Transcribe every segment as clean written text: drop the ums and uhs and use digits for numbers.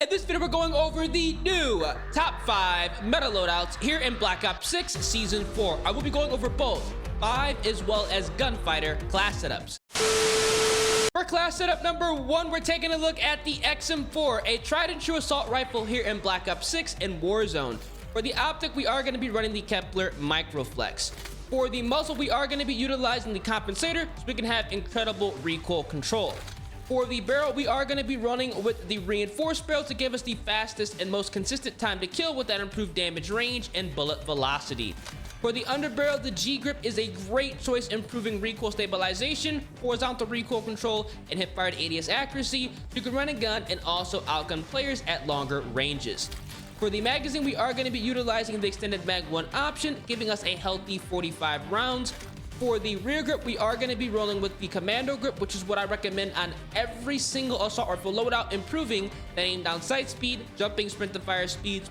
In this video, we're going over the new top 5 meta loadouts here in Black Ops 6 Season 4. I will be going over both 5 as well as gunfighter class setups. For class setup number 1, we're taking a look at the XM4, a tried and true assault rifle here in Black Ops 6 and Warzone. For the optic, we are going to be running the Kepler Microflex. For the muzzle, we are going to be utilizing the compensator so we can have incredible recoil control. For the barrel, we are going to be running with the reinforced barrel to give us the fastest and most consistent time to kill with that improved damage range and bullet velocity. For the underbarrel, the G grip is a great choice, improving recoil stabilization, horizontal recoil control, and hip-fired ADS accuracy. You can run a gun and also outgun players at longer ranges. For the magazine, we are going to be utilizing the extended mag 1 option, giving us a healthy 45 rounds. For the rear grip, we are going to be rolling with the commando grip, which is what I recommend on every single assault rifle loadout, improving the aim down sight speed, jumping sprint to fire speed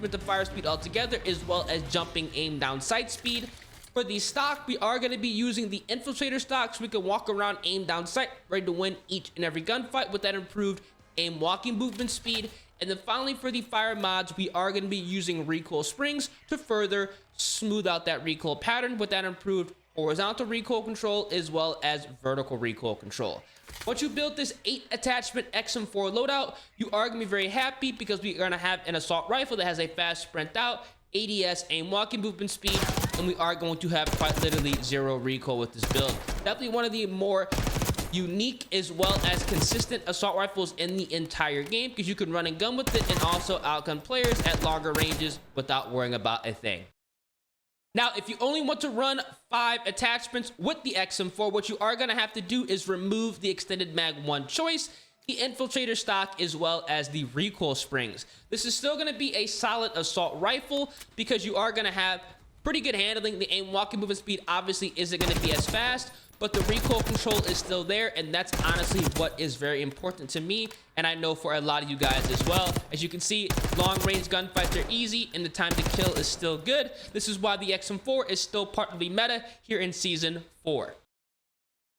altogether, as well as jumping aim down sight speed. For the stock, we are going to be using the infiltrator stock so we can walk around aim down sight, ready to win each and every gunfight with that improved aim walking movement speed. And then finally, for the fire mods, we are going to be using recoil springs to further smooth out that recoil pattern with that improved horizontal recoil control as well as vertical recoil control. Once you build this 8 attachment XM4 loadout, you are going to be very happy because we are going to have an assault rifle that has a fast sprint out, ADS, aim walking movement speed, and we are going to have quite literally zero recoil with this build. Definitely one of the more unique as well as consistent assault rifles in the entire game, because you can run and gun with it and also outgun players at longer ranges without worrying about a thing. Now, if you only want to run 5 attachments with the XM4, what you are going to have to do is remove the extended mag 1 choice, the infiltrator stock, as well as the recoil springs. This is still going to be a solid assault rifle because you are going to have pretty good handling. The aim walking movement speed obviously isn't going to be as fast, but the recoil control is still there, and that's honestly what is very important to me, and I know for a lot of you guys as well. As you can see, long range gunfights are easy and the time to kill is still good. This is why the XM4 is still part of the meta here in Season 4.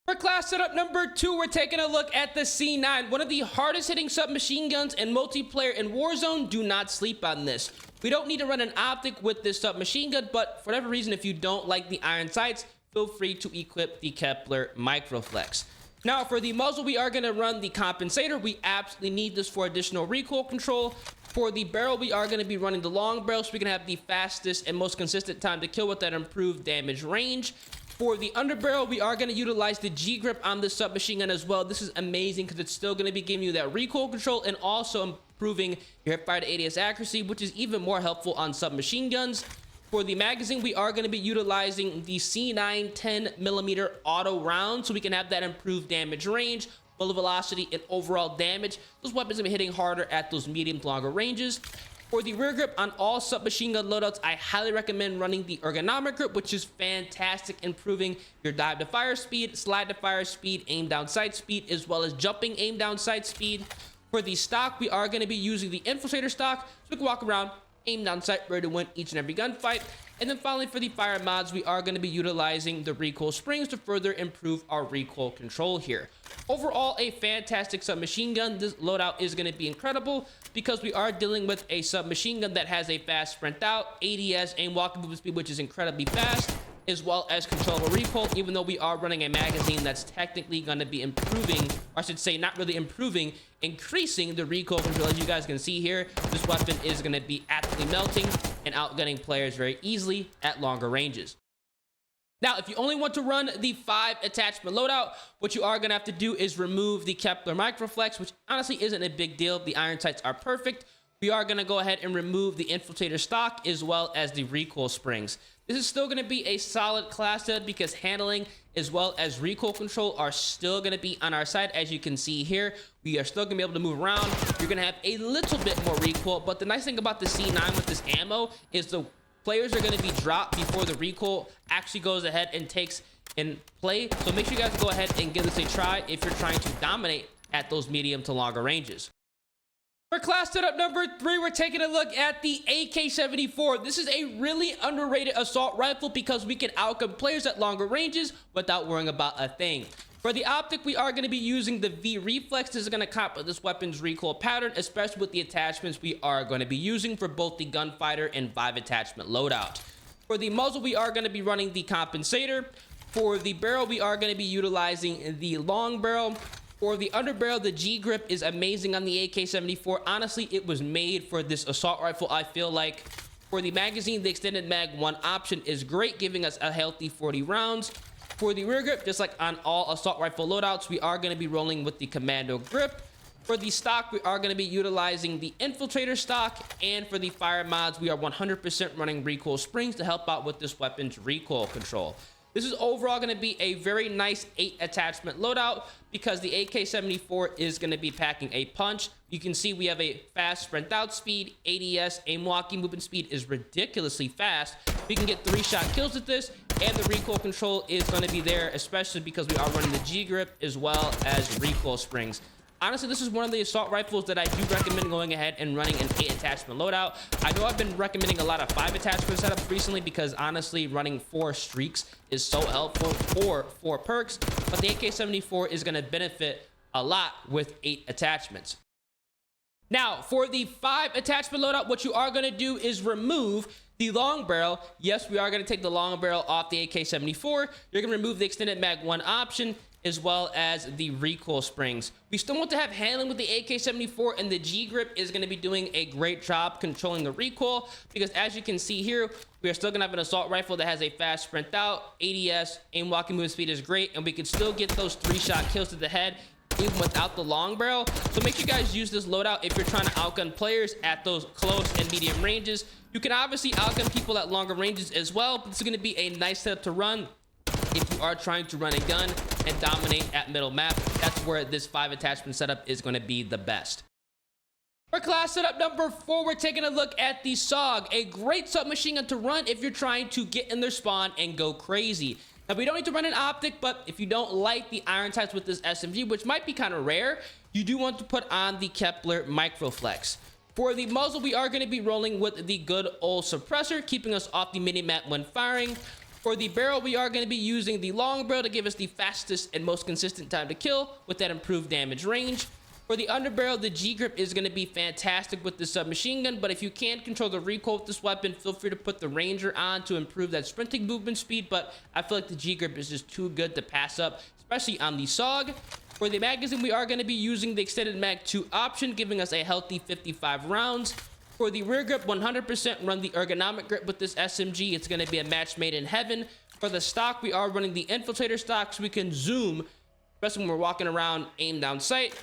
For class setup number 2, we're taking a look at the C9, one of the hardest hitting submachine guns in multiplayer in Warzone. Do not sleep on this. We don't need to run an optic with this submachine gun, but for whatever reason, if you don't like the iron sights, feel free to equip the Kepler Microflex. Now, for the muzzle, we are going to run the compensator. We absolutely need this for additional recoil control. For the barrel, we are going to be running the long barrel so we can have the fastest and most consistent time to kill with that improved damage range. For the underbarrel, we are going to utilize the G grip on this submachine gun as well. This is amazing because it's still going to be giving you that recoil control and also improving your hip-fired ADS accuracy, which is even more helpful on submachine guns. For the magazine, we are going to be utilizing the C9 10mm auto round so we can have that improved damage range, bullet velocity, and overall damage. Those weapons are going to be hitting harder at those medium to longer ranges. For the rear grip on all submachine gun loadouts, I highly recommend running the ergonomic grip, which is fantastic, improving your dive to fire speed, slide to fire speed, aim down sight speed, as well as jumping aim down sight speed. For the stock, we are going to be using the infiltrator stock so we can walk around, aim down sight, ready to win each and every gunfight. And then finally, for the fire mods, we are going to be utilizing the recoil springs to further improve our recoil control here. Overall, a fantastic submachine gun. This loadout is going to be incredible because we are dealing with a submachine gun that has a fast sprint out, ADS, aim walking movement speed, which is incredibly fast, as well as controllable recoil, even though we are running a magazine that's technically going to be improving, or I should say not really improving, increasing the recoil control. As you guys can see here, this weapon is going to be absolutely melting and outgunning players very easily at longer ranges. Now, if you only want to run the 5 attachment loadout, what you are going to have to do is remove the Kepler Microflex, which honestly isn't a big deal. The iron sights are perfect. We are going to go ahead and remove the infiltrator stock as well as the recoil springs. This is still going to be a solid class setup because handling as well as recoil control are still going to be on our side. As you can see here, we are still going to be able to move around. You're going to have a little bit more recoil, but the nice thing about the C9 with this ammo is the players are going to be dropped before the recoil actually goes ahead and takes in play. So make sure you guys go ahead and give this a try if you're trying to dominate at those medium to longer ranges. For class setup number 3, we're taking a look at the AK-74. This is a really underrated assault rifle because we can outgun players at longer ranges without worrying about a thing. For the optic, we are going to be using the V reflex. This is going to complement this weapon's recoil pattern, especially with the attachments we are going to be using for both the gunfighter and 5 attachment loadout. For the muzzle, we are going to be running the compensator. For the barrel, we are going to be utilizing the long barrel. For the underbarrel, the G grip is amazing on the AK-74. Honestly, it was made for this assault rifle, I feel like. For the magazine, the extended mag 1 option is great, giving us a healthy 40 rounds. For the rear grip, just like on all assault rifle loadouts, we are going to be rolling with the commando grip. For the stock, we are going to be utilizing the infiltrator stock. And for the fire mods, we are 100% running recoil springs to help out with this weapon's recoil control. This is overall going to be a very nice 8 attachment loadout because the AK-74 is going to be packing a punch. You can see we have a fast sprint out speed, ADS, aim walking movement speed is ridiculously fast. We can get 3-shot kills with this, and the recoil control is going to be there, especially because we are running the G grip as well as recoil springs. Honestly, this is one of the assault rifles that I do recommend going ahead and running an 8 attachment loadout. I know I've been recommending a lot of 5 attachment setups recently because honestly, running 4 streaks is so helpful for 4 perks, but the AK-74 is going to benefit a lot with 8 attachments. Now, for the 5 attachment loadout, what you are going to do is remove the long barrel. Yes, we are going to take the long barrel off the AK-74. You're going to remove the extended mag 1 option, as well as the recoil springs. We still want to have handling with the AK-74, and the G grip is going to be doing a great job controlling the recoil, because as you can see here, we are still going to have an assault rifle that has a fast sprint out, ADS, aim walking movement speed is great, and we can still get those 3-shot kills to the head even without the long barrel. So make sure you guys use this loadout if you're trying to outgun players at those close and medium ranges. You can obviously outgun people at longer ranges as well, but this is going to be a nice setup to run if you are trying to run a gun and dominate at middle map. That's where this 5 attachment setup is going to be the best. For class setup number 4, we're taking a look at the SAUG, a great submachine gun to run if you're trying to get in their spawn and go crazy. Now, we don't need to run an optic, but if you don't like the iron sights with this SMG, which might be kind of rare, you do want to put on the Kepler Microflex. For the muzzle, we are going to be rolling with the good old suppressor, keeping us off the mini-map when firing. For the barrel, we are going to be using the long barrel to give us the fastest and most consistent time to kill with that improved damage range. For the underbarrel, the G grip is going to be fantastic with the submachine gun, but if you can't control the recoil with this weapon, feel free to put the Ranger on to improve that sprinting movement speed, but I feel like the G grip is just too good to pass up, especially on the SAUG. For the magazine, we are going to be using the extended mag 2 option, giving us a healthy 55 rounds. For the rear grip, 100% run the ergonomic grip with this SMG. It's going to be a match made in heaven. For the stock, we are running the infiltrator stock so we can zoom, especially when we're walking around, aim down sight.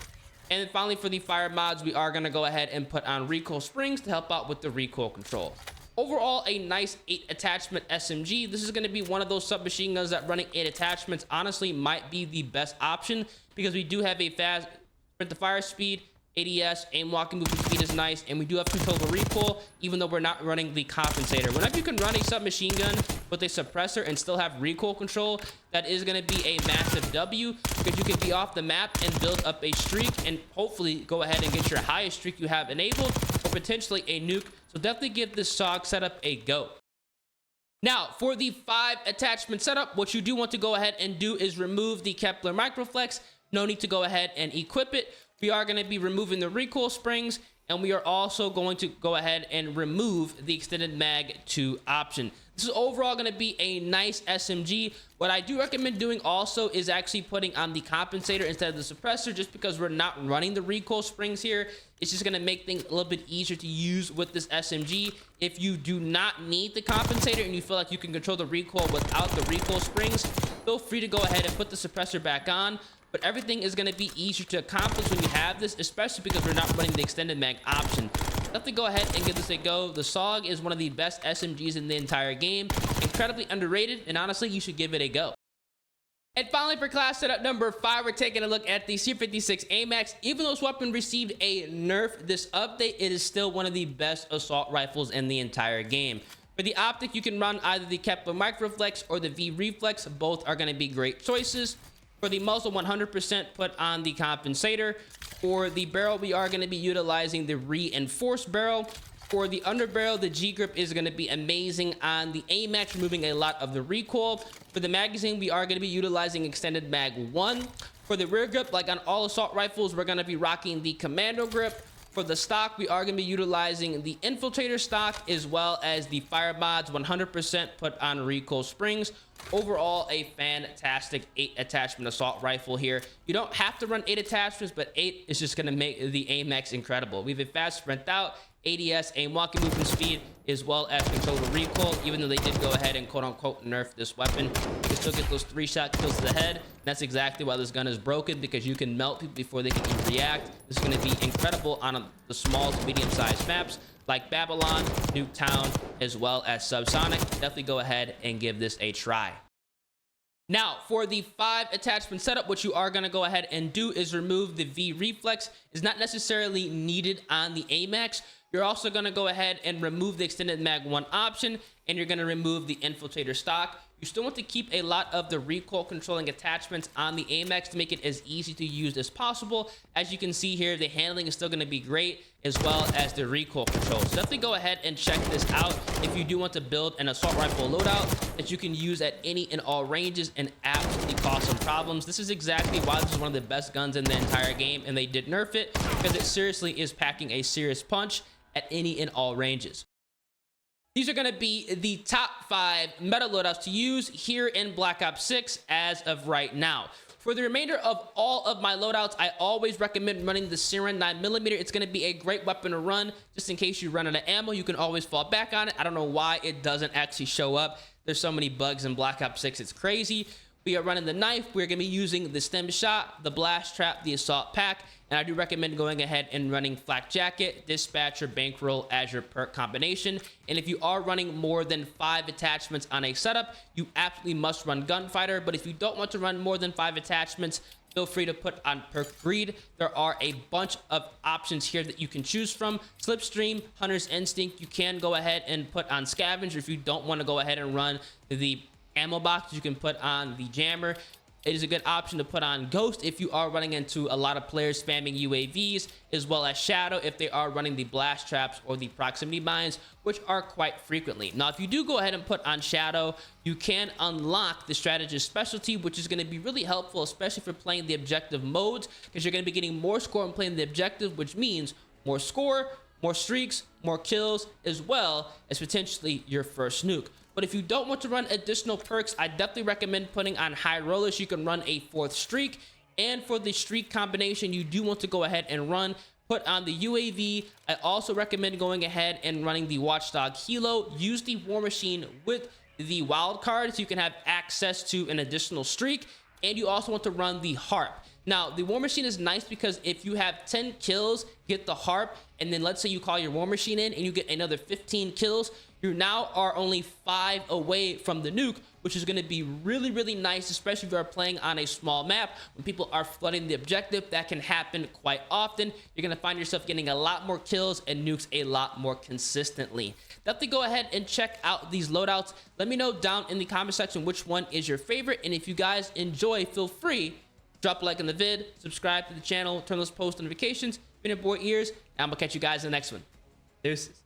And then finally, for the fire mods, we are going to go ahead and put on recoil springs to help out with the recoil control. Overall, a nice 8 attachment SMG. This is going to be one of those submachine guns that running 8 attachments honestly might be the best option, because we do have a fast sprint to fire speed, ADS, aim walking movement speed is nice, and we do have 2 total recoil, even though we're not running the compensator. Whenever you can run a submachine gun with a suppressor and still have recoil control, that is going to be a massive W, because you can be off the map and build up a streak and hopefully go ahead and get your highest streak you have enabled, or potentially a nuke. So definitely give this SAUG setup a go. Now, for the 5 attachment setup, what you do want to go ahead and do is remove the Kepler Microflex. No need to go ahead and equip it. We are going to be removing the recoil springs, and we are also going to go ahead and remove the extended mag 2 option. This is overall going to be a nice SMG. What I do recommend doing also is actually putting on the compensator instead of the suppressor, just because we're not running the recoil springs here. It's just going to make things a little bit easier to use with this SMG. If you do not need the compensator and you feel like you can control the recoil without the recoil springs, feel free to go ahead and put the suppressor back on. But everything is going to be easier to accomplish when you have this, especially because we're not running the extended mag option. Definitely go ahead and give this a go. The SAUG is one of the best SMGs in the entire game. Incredibly underrated, and honestly, you should give it a go. And finally, for class setup number 5, we're taking a look at the C56 AMAX. Even though this weapon received a nerf this update, it is still one of the best assault rifles in the entire game. For the optic, you can run either the Kepler Microflex or the V Reflex. Both are going to be great choices. For the muzzle, 100% put on the compensator. For the barrel, we are going to be utilizing the reinforced barrel. For the underbarrel, the G grip is going to be amazing on the AMAX, removing a lot of the recoil. For the magazine, we are going to be utilizing extended mag 1. For the rear grip, like on all assault rifles, we're going to be rocking the commando grip. For the stock, we are going to be utilizing the infiltrator stock as well as the fire mods 100% put on recoil springs. Overall, a fantastic 8 attachment assault rifle here. You don't have to run 8 attachments, but 8 is just going to make the AMAX incredible. We have a fast sprint out, ADS, aim walking movement speed, as well as controllable recoil. Even though they did go ahead and quote-unquote nerf this weapon, you can still get those 3-shot kills to the head. And that's exactly why this gun is broken, because you can melt people before they can even react. This is going to be incredible on the small to medium-sized maps like Babylon, Nuketown, as well as Subsonic. Definitely go ahead and give this a try. Now, for the 5 attachment setup, what you are going to go ahead and do is remove the V reflex. It's not necessarily needed on the AMAX. You're also going to go ahead and remove the extended mag 1 option, and you're going to remove the infiltrator stock. You still want to keep a lot of the recoil controlling attachments on the AMAX to make it as easy to use as possible. As you can see here, the handling is still going to be great, as well as the recoil control. So definitely go ahead and check this out if you do want to build an assault rifle loadout that you can use at any and all ranges and absolutely cause some problems. This is exactly why this is one of the best guns in the entire game, and they did nerf it because it seriously is packing a serious punch at any and all ranges. These are going to be the top 5 meta loadouts to use here in Black Ops 6 as of right now. For the remainder of all of my loadouts, I always recommend running the Siren 9mm. It's going to be a great weapon to run. Just in case you run out of ammo, you can always fall back on it. I don't know why it doesn't actually show up. There's so many bugs in Black Ops 6. It's crazy. We are running the knife. We're going to be using the stem shot, the blast trap, the assault pack, and I do recommend going ahead and running flak jacket, dispatcher, bankroll as your perk combination. And if you are running more than 5 attachments on a setup, you absolutely must run gunfighter. But if you don't want to run more than 5 attachments, feel free to put on perk greed. There are a bunch of options here that you can choose from. Slipstream, Hunter's Instinct, you can go ahead and put on scavenger. If you don't want to go ahead and run the ammo box, you can put on the jammer. It is a good option to put on Ghost if you are running into a lot of players spamming UAVs, as well as Shadow if they are running the blast traps or the proximity mines, which are quite frequently. Now, if you do go ahead and put on Shadow, you can unlock the strategist specialty, which is going to be really helpful, especially for playing the objective modes, because you're going to be getting more score when playing the objective, which means more score, more streaks, more kills, as well as potentially your first nuke. But if you don't want to run additional perks, I definitely recommend putting on high rollers. You can run a 4th streak. And for the streak combination, you do want to go ahead and put on the UAV. I also recommend going ahead and running the Watchdog Helo. Use the War Machine with the wild card so you can have access to an additional streak. And you also want to run the Harp. Now, the War Machine is nice because if you have 10 kills, get the Harp, and then let's say you call your War Machine in and you get another 15 kills, you now are only 5 away from the nuke, which is going to be really, really nice, especially if you are playing on a small map. When people are flooding the objective, that can happen quite often. You're going to find yourself getting a lot more kills and nukes a lot more consistently. Definitely go ahead and check out these loadouts. Let me know down in the comment section which one is your favorite, and if you guys enjoy, feel free, drop a like on the vid, subscribe to the channel, turn those post notifications. Been your boy Ears, and I'm going to catch you guys in the next one. Deuces.